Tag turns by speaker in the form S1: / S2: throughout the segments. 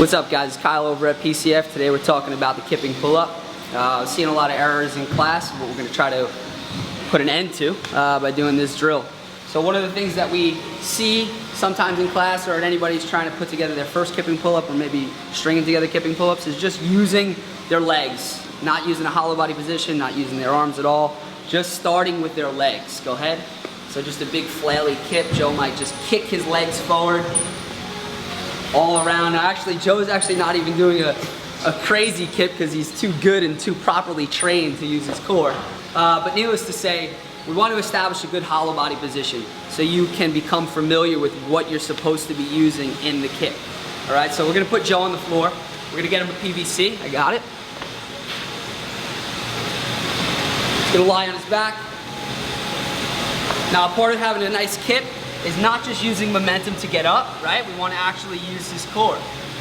S1: What's up, guys? It's Kyle over at PCF. Today we're talking about the kipping pull-up. Seeing a lot of errors in class, what we're going to try to put an end to by doing this drill. So one of the things that we see sometimes in class, or anybody's trying to put together their first kipping pull-up, or maybe stringing together kipping pull-ups, is just using their legs, not using a hollow body position, not using their arms at all, just starting with their legs. Go ahead. So just a big flaily kip. Joe might just kick his legs forward all around. Now actually, Joe's actually not even doing a crazy kip because he's too good and too properly trained to use his core. But needless to say, we want to establish a good hollow body position so you can become familiar with what you're supposed to be using in the kip. All right, so we're going to put Joe on the floor. We're going to get him a PVC. I got it. He's going to lie on his back. Now, part of having a nice kip is not just using momentum to get up, right? We want to actually use his core,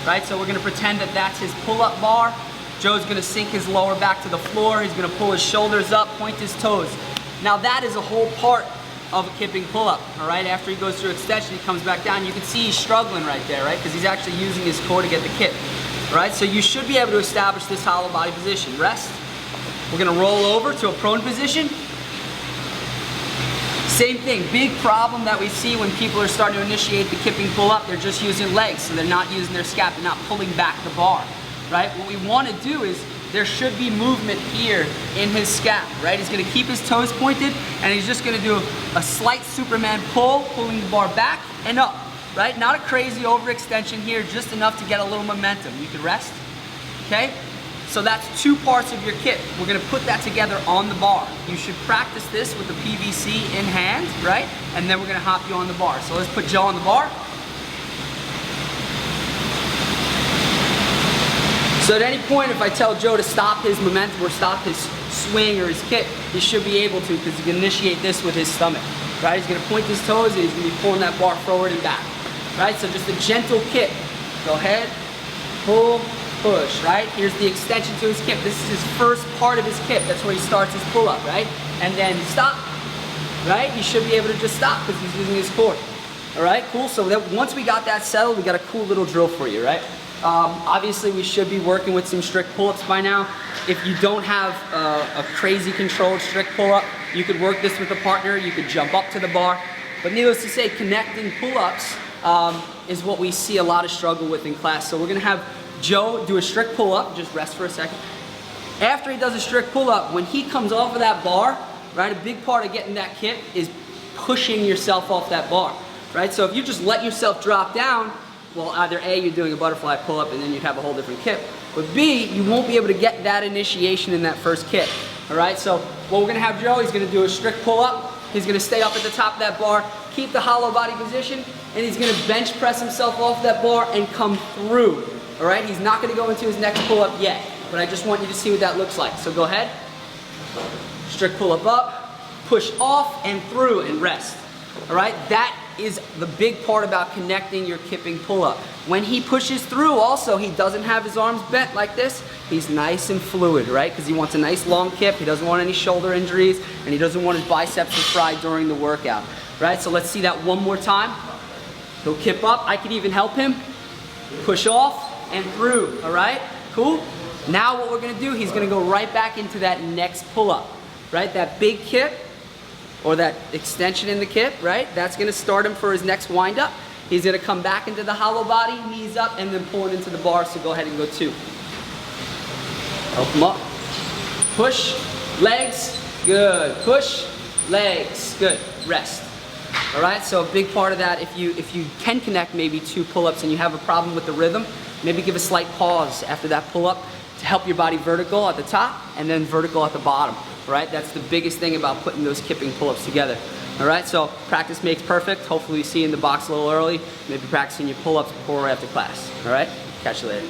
S1: right? So we're going to pretend that that's his pull-up bar. Joe's going to sink his lower back to the floor. He's going to pull his shoulders up, point his toes. Now that is a whole part of a kipping pull-up, all right? After he goes through extension, he comes back down. You can see he's struggling right there, right? Because he's actually using his core to get the kip, all right? So you should be able to establish this hollow body position. Rest. We're going to roll over to a prone position. Same thing, big problem that we see when people are starting to initiate the kipping pull-up, they're just using legs, so they're not using their scap, they're not pulling back the bar, right? What we want to do is, there should be movement here in his scap, right? He's going to keep his toes pointed, and he's just going to do a slight Superman pull, pulling the bar back and up, right? Not a crazy overextension here, just enough to get a little momentum. You can rest, okay? So that's two parts of your kip. We're gonna put that together on the bar. You should practice this with the PVC in hand, right? And then we're gonna hop you on the bar. So let's put Joe on the bar. So at any point, if I tell Joe to stop his momentum or stop his swing or his kip, he should be able to, because he can initiate this with his stomach, right? He's gonna point his toes and he's gonna be pulling that bar forward and back, right? So just a gentle kip. Go ahead, pull, push, right? Here's the extension to his kip. This is his first part of his kip. That's where he starts his pull-up, right? And then stop, right? He should be able to just stop because he's using his core. All right, cool. So that once we got that settled, we got a cool little drill for you, right? Obviously, we should be working with some strict pull-ups by now. If you don't have a crazy controlled strict pull-up, you could work this with a partner. You could jump up to the bar. But needless to say, connecting pull-ups is what we see a lot of struggle with in class. So we're gonna have Joe do a strict pull-up, just rest for a second. After he does a strict pull-up, when he comes off of that bar, right, a big part of getting that kip is pushing yourself off that bar, right? So if you just let yourself drop down, well, either A, you're doing a butterfly pull-up and then you'd have a whole different kip, but B, you won't be able to get that initiation in that first kip, all right? So what we're gonna have Joe, he's gonna do a strict pull-up, he's gonna stay up at the top of that bar, keep the hollow body position, and he's gonna bench press himself off that bar and come through. All right, he's not gonna go into his next pull-up yet, but I just want you to see what that looks like. So go ahead, strict pull-up up, push off and through and rest. All right, that is the big part about connecting your kipping pull-up. When he pushes through also, he doesn't have his arms bent like this. He's nice and fluid, right? Because he wants a nice long kip, he doesn't want any shoulder injuries, and he doesn't want his biceps to fry during the workout, right? So let's see that one more time. He'll kip up, I could even help him. Push off and through, all right? Cool? Now what we're gonna do, he's gonna go right back into that next pull-up, right? That big kip, or that extension in the kip, right? That's gonna start him for his next wind-up. He's gonna come back into the hollow body, knees up, and then pull it into the bar, so go ahead and go two. Help him up. Push, legs, good. Push, legs, good. Rest. All right, so a big part of that, if you can connect maybe two pull-ups and you have a problem with the rhythm, maybe give a slight pause after that pull-up to help your body vertical at the top and then vertical at the bottom, right? That's the biggest thing about putting those kipping pull-ups together. All right, so practice makes perfect. Hopefully you see you in the box a little early, maybe practicing your pull-ups before or after class. All right, catch you later.